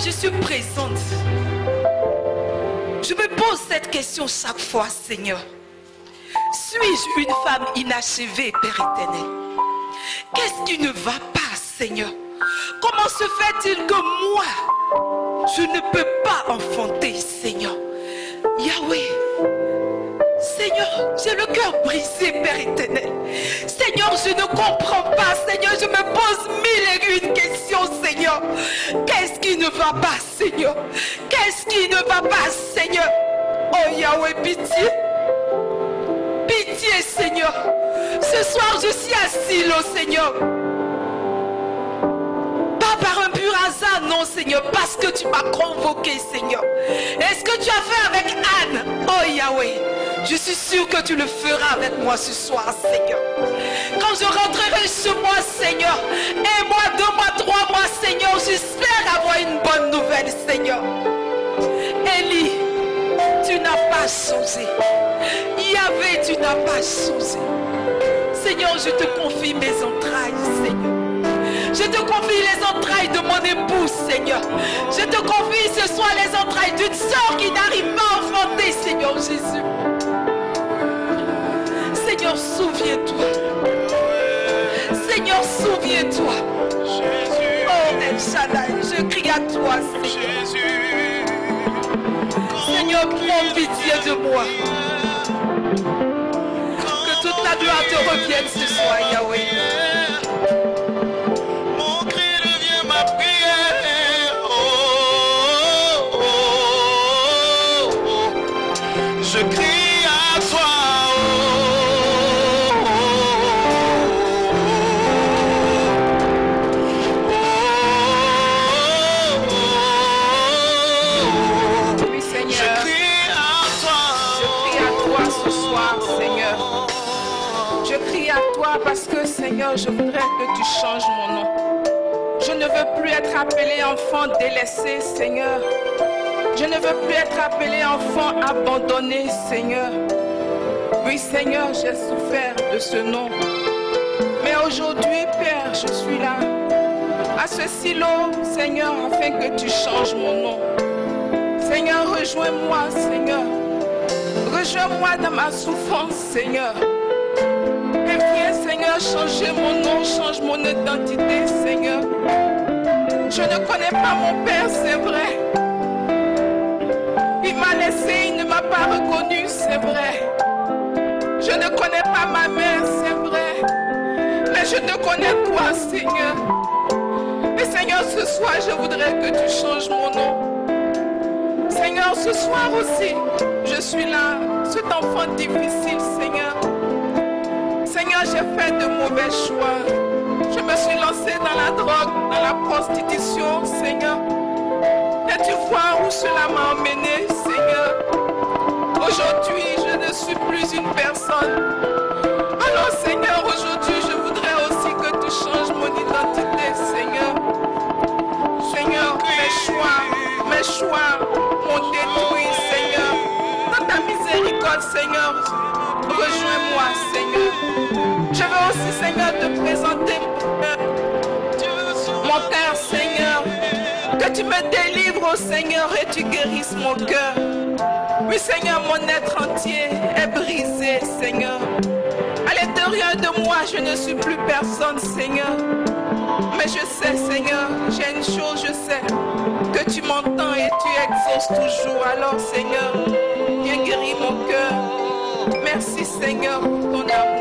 Je suis présente. Je me pose cette question chaque fois, Seigneur. Suis-je une femme inachevée, Père éternel? Qu'est-ce qui ne va pas, Seigneur? Comment se fait-il que moi, je ne peux pas enfanter, Seigneur? Yahweh, Seigneur, j'ai le cœur brisé, Père éternel. Seigneur, je ne comprends pas, Seigneur, je me pose mille et une questions, Seigneur. Qu'est-ce qui ne va pas, Seigneur? Qu'est-ce qui ne va pas, Seigneur? Oh Yahweh, pitié. Pitié, Seigneur. Ce soir, je suis assis, oh Seigneur. Pas par un pur hasard, non, Seigneur, parce que tu m'as convoqué, Seigneur. Est-ce que tu as fait avec Anne? Oh Yahweh, je suis sûr que tu le feras avec moi ce soir, Seigneur. Quand je rentrerai chez moi, Seigneur, 1 mois, 2 mois, 3 mois, Seigneur, j'espère avoir une bonne nouvelle, Seigneur. Élie, tu n'as pas changé. Yahvé, tu n'as pas changé. Seigneur, je te confie mes entrailles, Seigneur. Je te confie les entrailles de mon époux, Seigneur. Je te confie ce soir les entrailles d'une sœur qui n'arrive pas à enfanter, Seigneur Jésus. Seigneur, souviens-toi. Seigneur, souviens-toi. Oh, El Shaddai, je crie à toi, Seigneur. Seigneur, prends pitié de moi. Que toute la gloire te revienne ce soir, Yahweh. Mon cri devient ma prière. Oh, oh, oh, oh. Je crie à toi. Parce que Seigneur, je voudrais que tu changes mon nom. Je ne veux plus être appelé enfant délaissé, Seigneur. Je ne veux plus être appelé enfant abandonné, Seigneur. Oui, Seigneur, j'ai souffert de ce nom. Mais aujourd'hui, Père, je suis là, à ce silo, Seigneur, afin que tu changes mon nom. Seigneur, rejoins-moi, Seigneur. Rejoins-moi dans ma souffrance, Seigneur. Et viens, Seigneur, changer mon nom, change mon identité, Seigneur. Je ne connais pas mon Père, c'est vrai. Il m'a laissé, il ne m'a pas reconnu, c'est vrai. Je ne connais pas ma mère, c'est vrai. Mais je te connais toi, Seigneur. Et Seigneur, ce soir, je voudrais que tu changes mon nom. Seigneur, ce soir aussi, je suis là, cet enfant difficile, Seigneur. Seigneur, j'ai fait de mauvais choix. Je me suis lancé dans la drogue, dans la prostitution, Seigneur. Et tu vois où cela m'a emmené, Seigneur. Aujourd'hui, je ne suis plus une personne. Alors, Seigneur, aujourd'hui, mes choix m'ont détruit, Seigneur. Dans ta miséricorde, Seigneur, rejoins-moi, Seigneur. Je veux aussi, Seigneur, te présenter mon cœur, Seigneur. Que tu me délivres, oh Seigneur, et tu guérisses mon cœur. Oui, Seigneur, mon être entier est brisé, Seigneur. À l'intérieur de moi, je ne suis plus personne, Seigneur. Mais je sais, Seigneur, j'ai une chose, je sais, que tu m'entends et tu exauces toujours. Alors, Seigneur, viens guérir mon cœur. Merci, Seigneur, pour ton amour.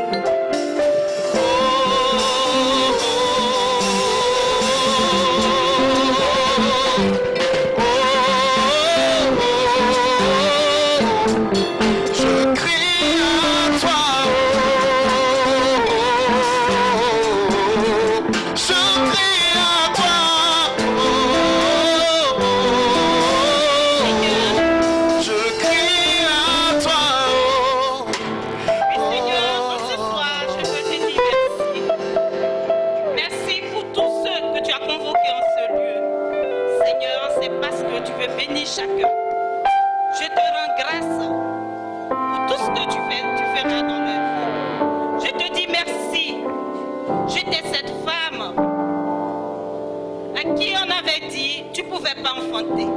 Chacun. Je te rends grâce pour tout ce que tu feras dans leur vie. Je te dis merci. J'étais cette femme à qui on avait dit tu ne pouvais pas enfanter.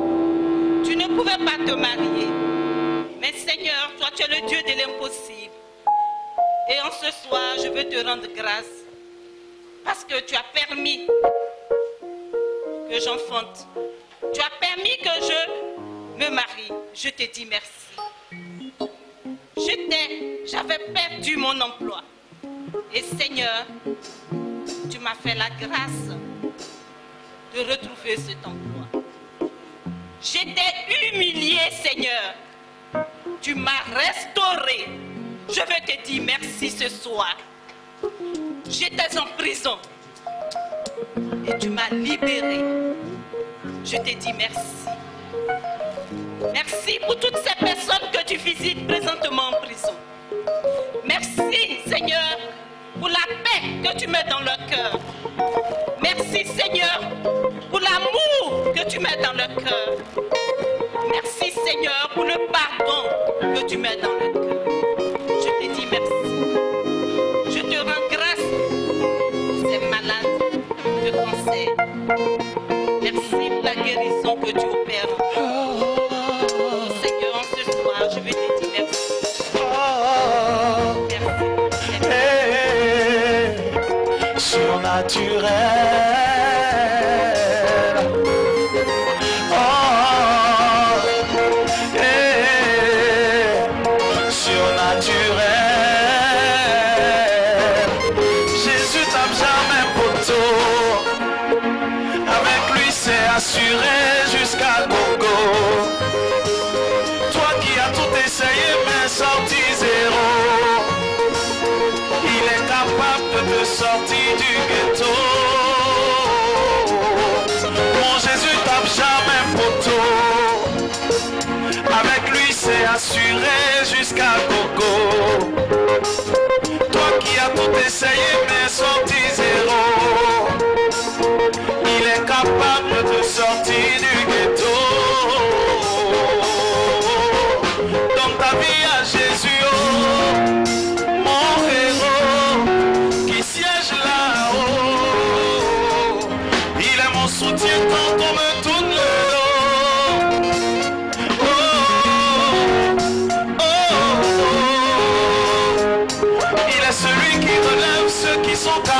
Tu ne pouvais pas te marier. Mais Seigneur, toi tu es le Dieu de l'impossible. Et en ce soir, je veux te rendre grâce parce que tu as permis que j'enfante. Tu as permis que je me marie. Je te dis merci. J'avais perdu mon emploi. Et Seigneur, tu m'as fait la grâce de retrouver cet emploi. J'étais humiliée, Seigneur. Tu m'as restauré. Je veux te dire merci ce soir. J'étais en prison. Et tu m'as libérée. Je te dis merci. Merci pour toutes ces personnes que tu visites présentement en prison. Merci, Seigneur, pour la paix que tu mets dans leur cœur. Merci, Seigneur, pour l'amour que tu mets dans leur cœur. Merci, Seigneur, pour le pardon que tu mets dans leur cœur. Je te dis merci. Je te rends grâce pour ces malades de cancer. Merci pour la guérison que tu opères. Seigneur, ce soir, je vais te dire merci. Merci. Surnaturel. Surnaturel. Jésus tape jamais poteau. Avec lui c'est assuré jusqu'à Gogo. Toi qui as tout essayé mais sorti zéro, il est capable de te sortir du ghetto. Mon Jésus tape jamais poteau. Avec lui c'est assuré jusqu'à Gogo. Toi qui as tout essayé mais sorti zéro, il est capable de te sortir du ghetto. Dans ta vie à Jésus, oh, mon héros qui siège là-haut. Il est mon soutien quand on me tourne le dos. Oh, oh, oh. Il est celui qui relève ceux qui sont KO.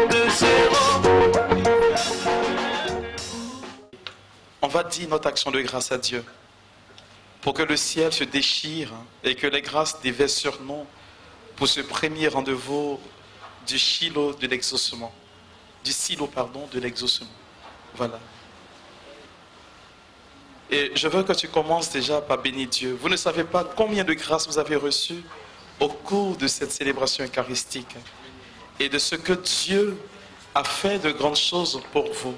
De zéro. On va dire notre action de grâce à Dieu pour que le ciel se déchire et que les grâces déversent sur nous pour ce premier rendez-vous du silo de l'exaucement. Du silo, pardon, de l'exaucement. Voilà. Et je veux que tu commences déjà par bénir Dieu. Vous ne savez pas combien de grâces vous avez reçues au cours de cette célébration eucharistique et de ce que Dieu a fait de grandes choses pour vous.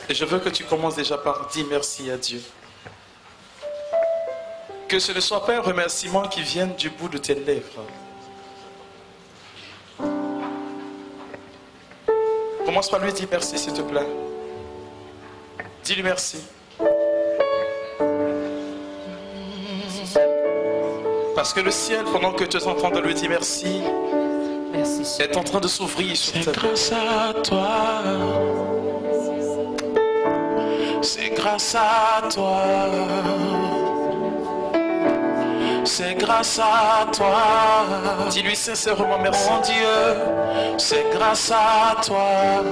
Et je veux que tu commences déjà par dire merci à Dieu. Que ce ne soit pas un remerciement qui vienne du bout de tes lèvres. Commence par lui dire merci, s'il te plaît. Dis-lui merci. Parce que le ciel, pendant que tu es en train de lui dire merci, est en train de s'ouvrir sur ta vie. C'est grâce à toi. C'est grâce à toi. C'est grâce à toi. Dis-lui sincèrement merci. Mon Dieu, c'est grâce à toi.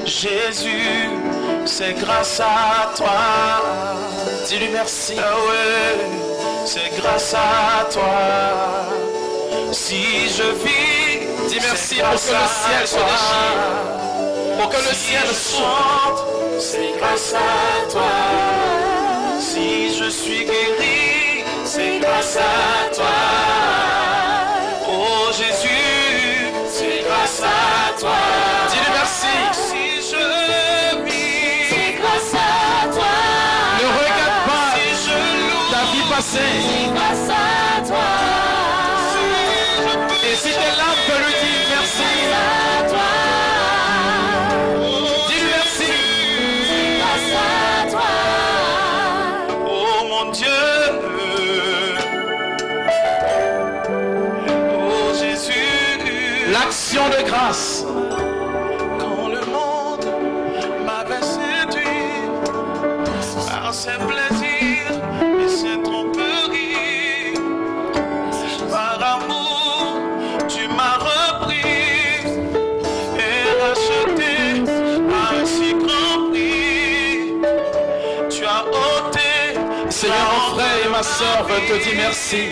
Jésus, c'est grâce à toi. Dis-lui merci. Ah ouais, c'est grâce à toi. Si je vis, dis merci c'est pour que le grâce ciel à se toi. déchire. Pour que le Si ciel je s'ouvre. chante, c'est grâce à toi. Si je suis guéri, c'est grâce à toi. Oh Jésus, c'est grâce à toi. Dis-lui merci. Si je vis, C'est grâce à toi. Ne regarde pas si je loue, ta vie passée. C'est grâce à toi. Et si tes larmes peuvent lui dire merci, À toi. dis-lui merci. C'est grâce à toi. oh mon Dieu, oh Jésus, L'action de grâce. quand le monde m'avait séduit par ses plaisirs et ses tromperies, par amour tu m'as repris et racheté à un si grand prix. Tu as ôté Seigneur, mon frère et ma soeur veulent te dire merci.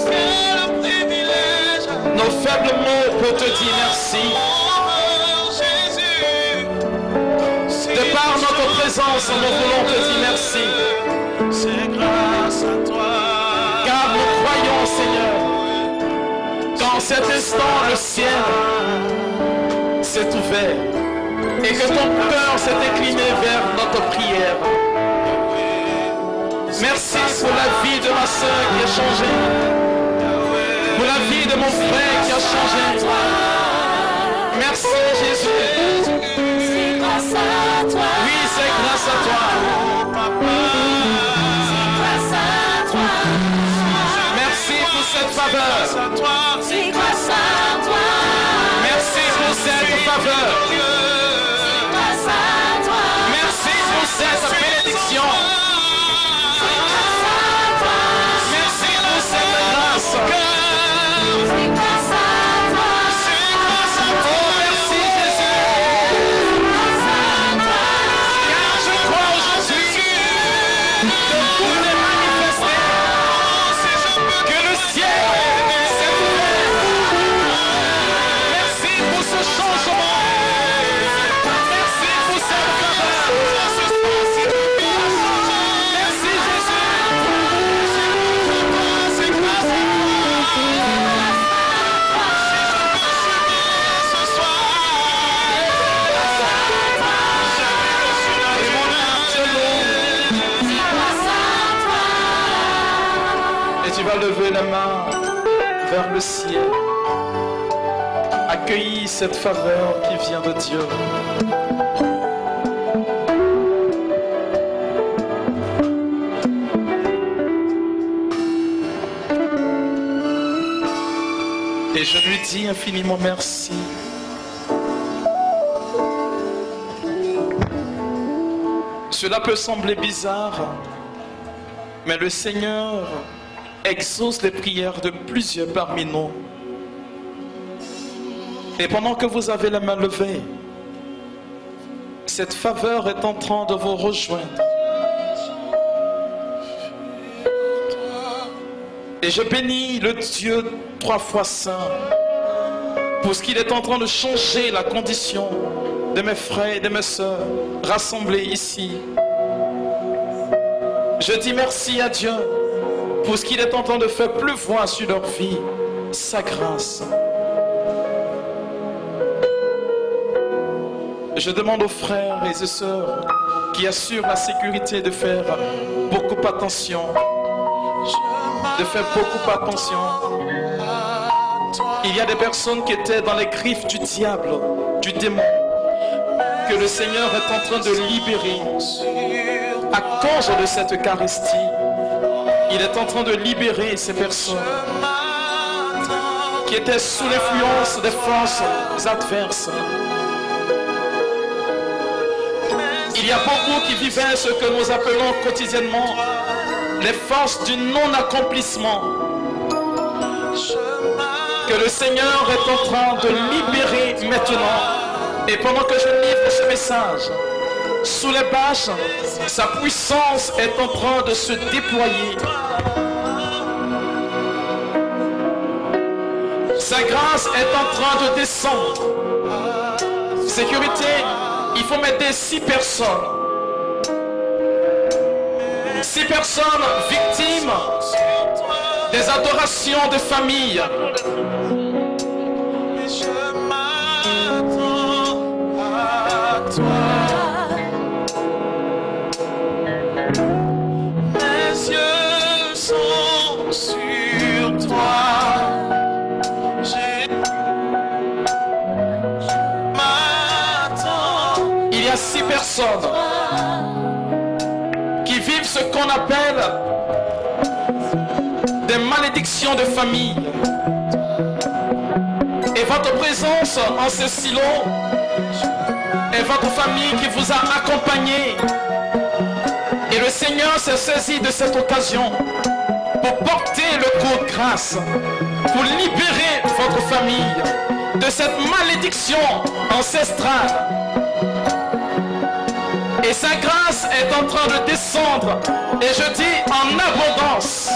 c'est le privilège. Nos faibles mots peuvent te dire merci. Oh Jésus, De par notre présence, nous voulons te dire merci. c'est grâce à toi. Car nous croyons, Seigneur, qu'en cet instant, le ciel s'est ouvert et que ton cœur s'est incliné vers notre prière. Merci pour la vie de ma soeur qui a changé. Pour la vie de mon frère qui a changé. Merci Jésus. C'est grâce à toi. Oui, c'est grâce à toi. C'est grâce à toi. Merci pour cette faveur. C'est grâce à toi. Merci pour cette faveur. C'est grâce à toi. Merci pour cette bénédiction. C'est grâce à toi. Merci pour cette grâce. C'est grâce à toi. Oh, merci Jésus. Car je crois aujourd'hui que tout est manifesté. Que le ciel s'est ouvert. Merci pour ce changement. Merci pour cette faveur. Merci Jésus. C'est grâce à et mon âme te loue. Et tu vas lever la main vers le ciel. Accueillis cette faveur qui vient de Dieu. Et je lui dis infiniment merci. Cela peut sembler bizarre, mais le Seigneur exauce les prières de plusieurs parmi nous. Et pendant que vous avez la main levée, cette faveur est en train de vous rejoindre. Et je bénis le Dieu 3 fois saint pour ce qu'il est en train de changer la condition de mes frères et de mes sœurs rassemblés ici. Je dis merci à Dieu pour ce qu'il est en train de faire pleuvoir sur leur vie, sa grâce. Je demande aux frères et aux sœurs qui assurent la sécurité de faire beaucoup attention. De faire beaucoup attention. Il y a des personnes qui étaient dans les griffes du diable, du démon, que le Seigneur est en train de libérer à cause de cette Eucharistie. Il est en train de libérer ces personnes qui étaient sous l'influence des forces adverses. Il y a beaucoup qui vivaient ce que nous appelons quotidiennement les forces du non-accomplissement. Que le Seigneur est en train de libérer maintenant. Et pendant que je livre ce message, sous les bâches, sa puissance est en train de se déployer. Sa grâce est en train de descendre. Sécurité, il faut m'aider 6 personnes. 6 personnes victimes des adorations de famille. Je m'attends à toi. Mes yeux sont sur toi. Il y a 6 personnes qui vivent ce qu'on appelle des malédictions de famille. Et votre présence en ce silo est votre famille qui vous a accompagné. Et le Seigneur s'est saisi de cette occasion pour porter le coup de grâce, pour libérer votre famille de cette malédiction ancestrale. Et sa grâce est en train de descendre, et je dis en abondance.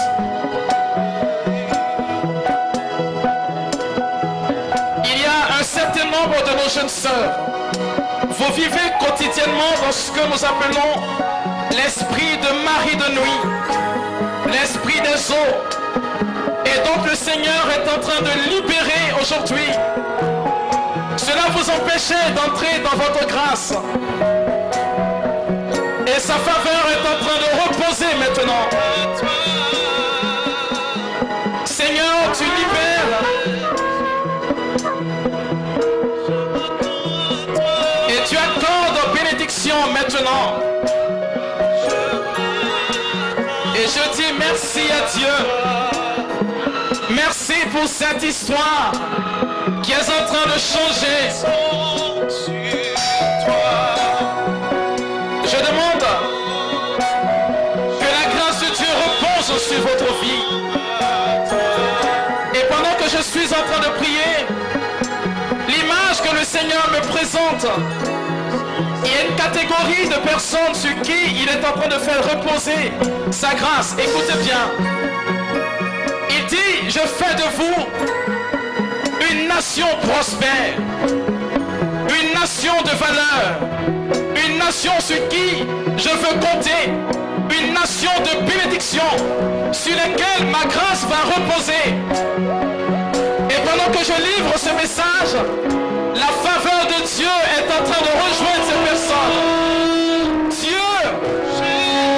Il y a un certain nombre de nos jeunes sœurs. Vous vivez quotidiennement dans ce que nous appelons l'esprit de mari de nuit, l'esprit des eaux. Et donc le Seigneur est en train de libérer aujourd'hui. Cela vous empêchait d'entrer dans votre grâce. Et sa faveur est en train de reposer maintenant. Seigneur, tu libères. Et tu accordes bénédiction maintenant. Et je dis merci à Dieu. Merci pour cette histoire qui est en train de changer. Je demande que la grâce de Dieu repose sur votre vie. Et pendant que je suis en train de prier, l'image que le Seigneur me présente, il y a une catégorie de personnes sur qui il est en train de faire reposer sa grâce. Écoutez bien. Il dit, je fais de vous une nation prospère, une nation de valeur, une nation sur qui je veux compter, une nation de bénédiction sur laquelle ma grâce va reposer. Et pendant que je livre ce message, la faveur de Dieu est en train de rejoindre ces personnes. Dieu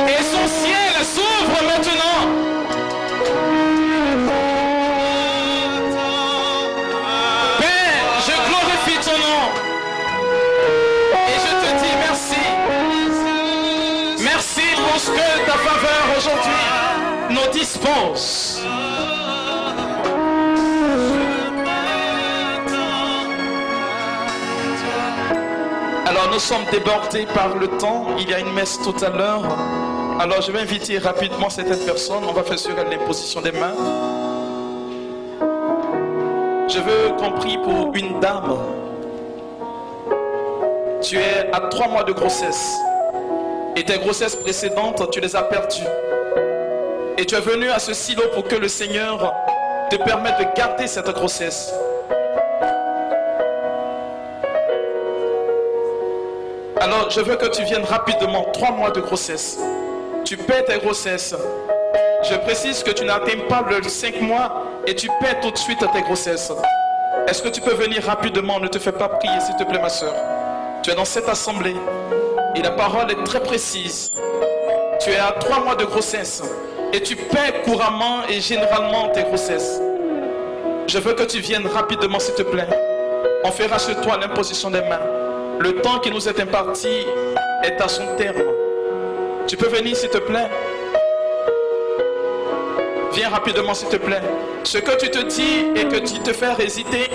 et son ciel s'ouvre maintenant. Père, je glorifie ton nom. Et je te dis merci. Merci pour ce que ta faveur aujourd'hui nous dispose. Alors nous sommes débordés par le temps. Il y a une messe tout à l'heure. Alors je vais inviter rapidement cette personne. On va faire sur elle l'imposition des mains. Je veux qu'on prie pour une dame. Tu es à 3 mois de grossesse. Et tes grossesses précédentes, tu les as perdues. Et tu es venu à ce silo pour que le Seigneur te permette de garder cette grossesse. Alors, je veux que tu viennes rapidement. 3 mois de grossesse. Tu perds tes grossesses. Je précise que tu n'atteins pas le 5 mois et tu perds tout de suite tes grossesses. Est-ce que tu peux venir rapidement? Ne te fais pas prier, s'il te plaît, ma soeur. Tu es dans cette assemblée et la parole est très précise. Tu es à 3 mois de grossesse et tu perds couramment et généralement tes grossesses. Je veux que tu viennes rapidement, s'il te plaît. On fera sur toi l'imposition des mains. Le temps qui nous est imparti est à son terme. Tu peux venir s'il te plaît? Viens rapidement s'il te plaît. Ce que tu te dis et que tu te fais hésiter,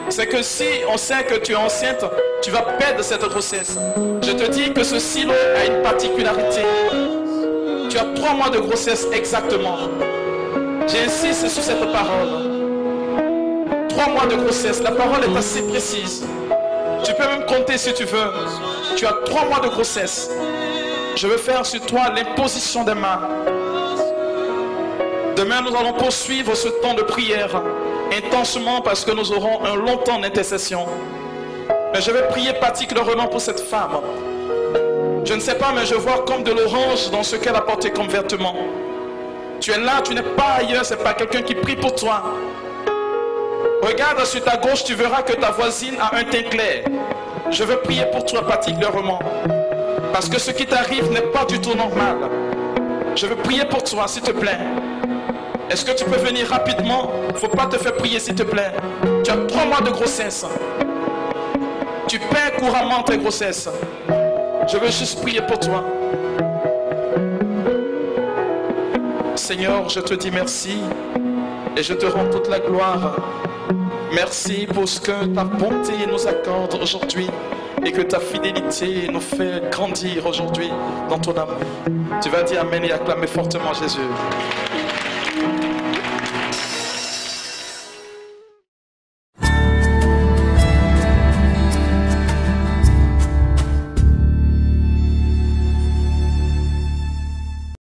c'est que si on sait que tu es enceinte, tu vas perdre cette grossesse. Je te dis que ce silo a une particularité. Tu as 3 mois de grossesse exactement. J'insiste sur cette parole. 3 mois de grossesse, la parole est assez précise. Tu peux même compter si tu veux. Tu as 3 mois de grossesse. Je veux faire sur toi l'imposition des mains. Demain, nous allons poursuivre ce temps de prière intensement parce que nous aurons un long temps d'intercession. Mais je vais prier particulièrement pour cette femme. Je ne sais pas, mais je vois comme de l'orange dans ce qu'elle a porté comme vêtement. Tu es là, tu n'es pas ailleurs, ce n'est pas quelqu'un qui prie pour toi. Regarde sur ta gauche, tu verras que ta voisine a un teint clair. Je veux prier pour toi particulièrement. Parce que ce qui t'arrive n'est pas du tout normal. Je veux prier pour toi, s'il te plaît. Est-ce que tu peux venir rapidement? Il ne faut pas te faire prier, s'il te plaît. Tu as 3 mois de grossesse. Tu perds couramment tes grossesses. Je veux juste prier pour toi. Seigneur, je te dis merci et je te rends toute la gloire. Merci pour ce que ta bonté nous accorde aujourd'hui et que ta fidélité nous fait grandir aujourd'hui dans ton amour. Tu vas dire Amen et acclamer fortement Jésus.